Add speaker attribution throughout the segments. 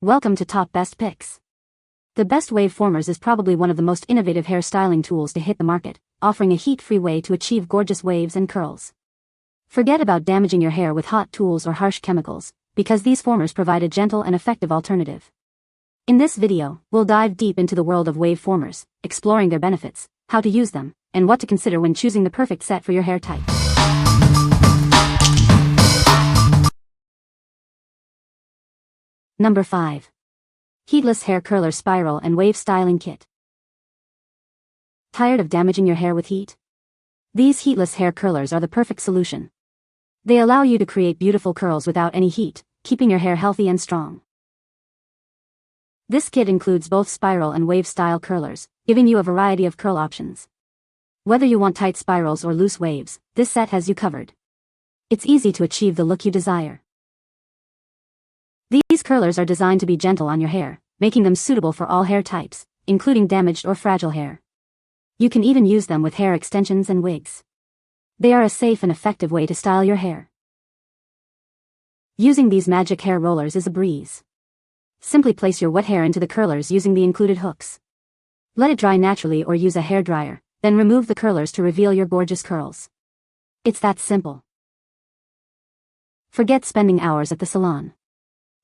Speaker 1: Welcome to Top Best Picks. The Best Wave Formers is probably one of the most innovative hair styling tools to hit the market, offering a heat-free way to achieve gorgeous waves and curls. Forget about damaging your hair with hot tools or harsh chemicals, because these formers provide a gentle and effective alternative. In this video, we'll dive deep into the world of wave formers, exploring their benefits, how to use them, and what to consider when choosing the perfect set for your hair type. Number 5. Heatless Hair Curler Spiral and Wave Styling Kit. Tired of damaging your hair with heat? These heatless hair curlers are the perfect solution. They allow you to create beautiful curls without any heat, keeping your hair healthy and strong. This kit includes both spiral and wave style curlers, giving you a variety of curl options. Whether you want tight spirals or loose waves, this set has you covered. It's easy to achieve the look you desire. These curlers are designed to be gentle on your hair, making them suitable for all hair types, including damaged or fragile hair. You can even use them with hair extensions and wigs. They are a safe and effective way to style your hair. Using these magic hair rollers is a breeze. Simply place your wet hair into the curlers using the included hooks. Let it dry naturally or use a hair dryer, then remove the curlers to reveal your gorgeous curls. It's that simple. Forget spending hours at the salon.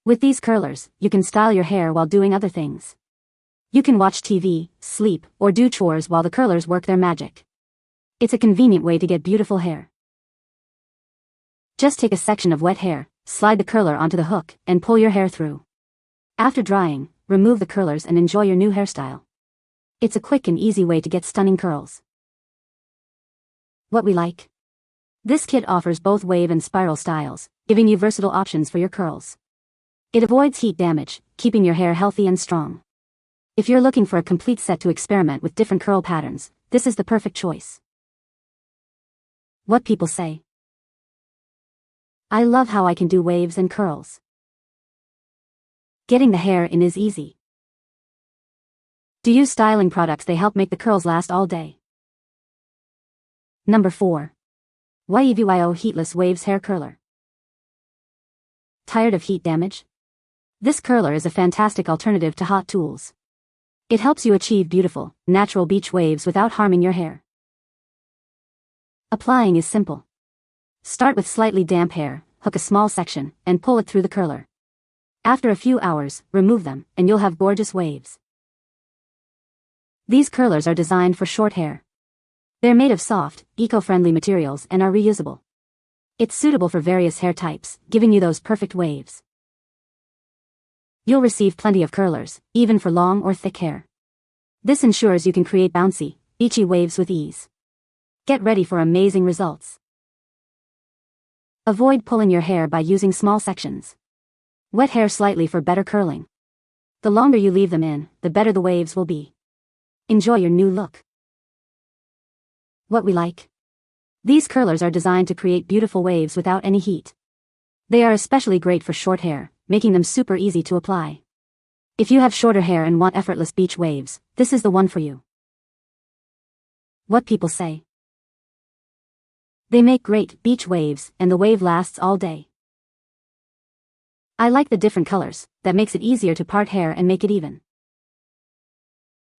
Speaker 1: With these curlers, you can style your hair while doing other things. You can watch TV, sleep, or do chores while the curlers work their magic. It's a convenient way to get beautiful hair. Just take a section of wet hair, slide the curler onto the hook, and pull your hair through. After drying, remove the curlers and enjoy your new hairstyle. It's a quick and easy way to get stunning curls. What we like? This kit offers both wave and spiral styles, giving you versatile options for your curls. It avoids heat damage, keeping your hair healthy and strong. If you're looking for a complete set to experiment with different curl patterns, this is the perfect choice. What people say. I love how I can do waves and curls. Getting the hair in is easy. To use styling products, they help make the curls last all day. Number 4. YEVYO Heatless Waves Hair Curler. Tired of heat damage? This curler is a fantastic alternative to hot tools. It helps you achieve beautiful, natural beach waves without harming your hair. Applying is simple. Start with slightly damp hair, hook a small section, and pull it through the curler. After a few hours, remove them, and you'll have gorgeous waves. These curlers are designed for short hair. They're made of soft, eco-friendly materials and are reusable. It's suitable for various hair types, giving you those perfect waves. You'll receive plenty of curlers, even for long or thick hair. This ensures you can create bouncy, beachy waves with ease. Get ready for amazing results. Avoid pulling your hair by using small sections. Wet hair slightly for better curling. The longer you leave them in, the better the waves will be. Enjoy your new look. What we like? These curlers are designed to create beautiful waves without any heat. They are especially great for short hair, making them super easy to apply. If you have shorter hair and want effortless beach waves, this is the one for you. What people say. They make great beach waves, and the wave lasts all day. I like the different colors, that makes it easier to part hair and make it even.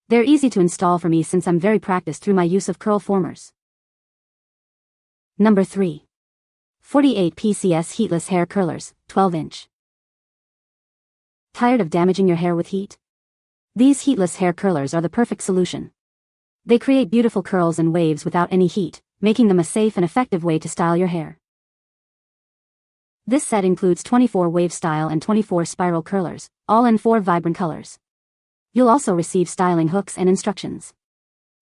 Speaker 1: They're easy to install for me since I'm very practiced through my use of curl formers. Number 3. 48 PCS Heatless Hair Curlers, 12-inch. Tired of damaging your hair with heat? These heatless hair curlers are the perfect solution. They create beautiful curls and waves without any heat, making them a safe and effective way to style your hair. This set includes 24 wave style and 24 spiral curlers, all in 4 vibrant colors. You'll also receive styling hooks and instructions.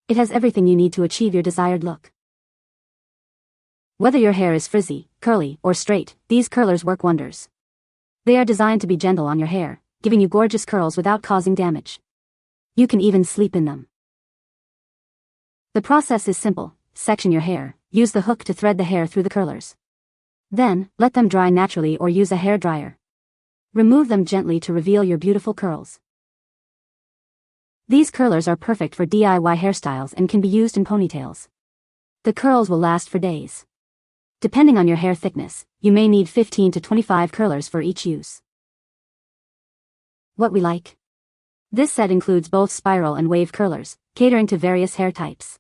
Speaker 1: It has everything you need to achieve your desired look. Whether your hair is frizzy, curly, or straight, these curlers work wonders. They are designed to be gentle on your hair, giving you gorgeous curls without causing damage. You can even sleep in them. The process is simple. Section your hair, use the hook to thread the hair through the curlers. Then, let them dry naturally or use a hair dryer. Remove them gently to reveal your beautiful curls. These curlers are perfect for DIY hairstyles and can be used in ponytails. The curls will last for days. Depending on your hair thickness, you may need 15 to 25 curlers for each use. What we like. This set includes both spiral and wave curlers, catering to various hair types.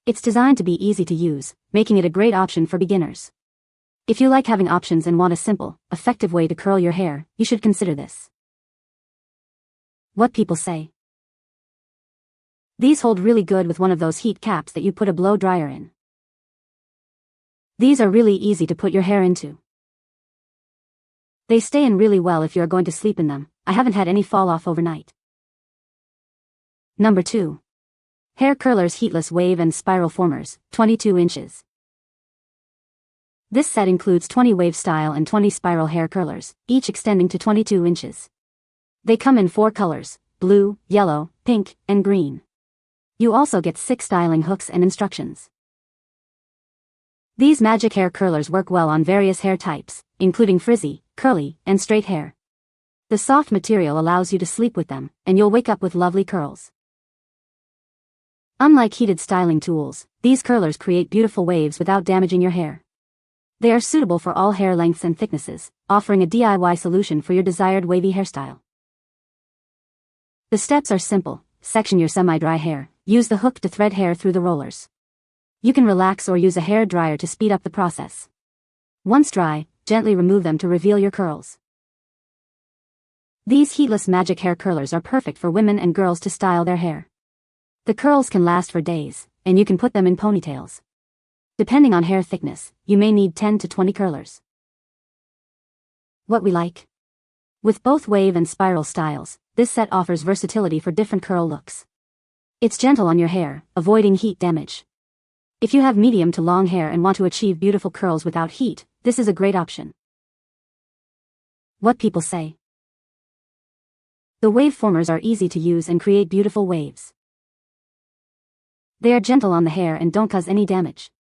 Speaker 1: It's designed to be easy to use, making it a great option for beginners. If you like having options and want a simple, effective way to curl your hair, you should consider this. What people say. These hold really good with one of those heat caps that you put a blow dryer in. These are really easy to put your hair into. They stay in really well if you're going to sleep in them. I haven't had any fall off overnight. Number 2. Hair Curlers Heatless Wave and Spiral Formers, 22 inches. This set includes 20 wave style and 20 spiral hair curlers, each extending to 22 inches. They come in 4 colors, blue, yellow, pink, and green. You also get 6 styling hooks and instructions. These magic hair curlers work well on various hair types, including frizzy, curly, and straight hair. The soft material allows you to sleep with them, and you'll wake up with lovely curls. Unlike heated styling tools, these curlers create beautiful waves without damaging your hair. They are suitable for all hair lengths and thicknesses, offering a DIY solution for your desired wavy hairstyle. The steps are simple. Section your semi-dry hair. Use the hook to thread hair through the rollers. You can relax or use a hair dryer to speed up the process. Once dry, gently remove them to reveal your curls. These heatless magic hair curlers are perfect for women and girls to style their hair. The curls can last for days, and you can put them in ponytails. Depending on hair thickness, you may need 10 to 20 curlers. What we like. With both wave and spiral styles, this set offers versatility for different curl looks. It's gentle on your hair, avoiding heat damage. If you have medium to long hair and want to achieve beautiful curls without heat, this is a great option. What people say. The wave formers are easy to use and create beautiful waves. They are gentle on the hair and don't cause any damage.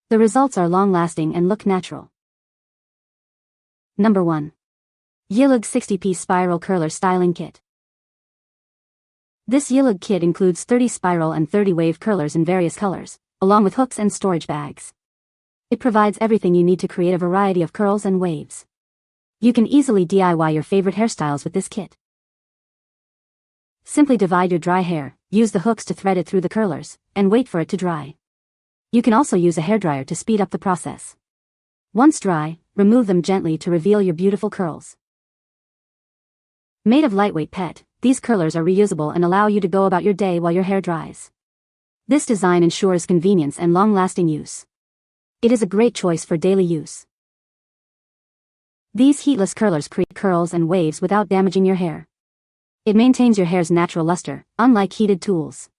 Speaker 1: The results are long-lasting and look natural. Number 1. Yilloog 60-piece Spiral Curler Styling Kit. This Yilloog kit includes 30 spiral and 30 wave curlers in various colors, along with hooks and storage bags. It provides everything you need to create a variety of curls and waves. You can easily DIY your favorite hairstyles with this kit. Simply divide your dry hair, use the hooks to thread it through the curlers, and wait for it to dry. You can also use a hairdryer to speed up the process. Once dry, remove them gently to reveal your beautiful curls. Made of lightweight PET, these curlers are reusable and allow you to go about your day while your hair dries. This design ensures convenience and long-lasting use. It is a great choice for daily use. These heatless curlers create curls and waves without damaging your hair. It maintains your hair's natural luster, unlike heated tools.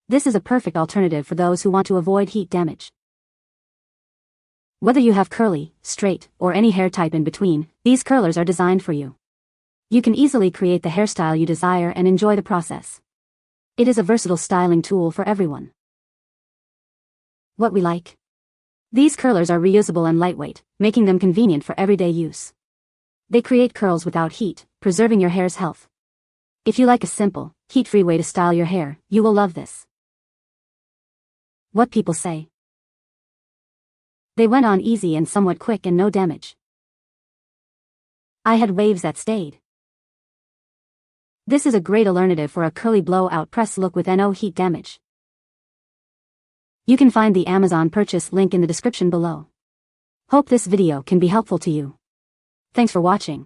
Speaker 1: This is a perfect alternative for those who want to avoid heat damage. Whether you have curly, straight, or any hair type in between, these curlers are designed for you. You can easily create the hairstyle you desire and enjoy the process. It is a versatile styling tool for everyone. What we like. These curlers are reusable and lightweight, making them convenient for everyday use. They create curls without heat, preserving your hair's health. If you like a simple, heat-free way to style your hair, you will love this. What people say. They went on easy and somewhat quick and no damage. I had waves that stayed. This is a great alternative for a curly blowout press look with no heat damage. You can find the Amazon purchase link in the description below. Hope this video can be helpful to you. Thanks for watching.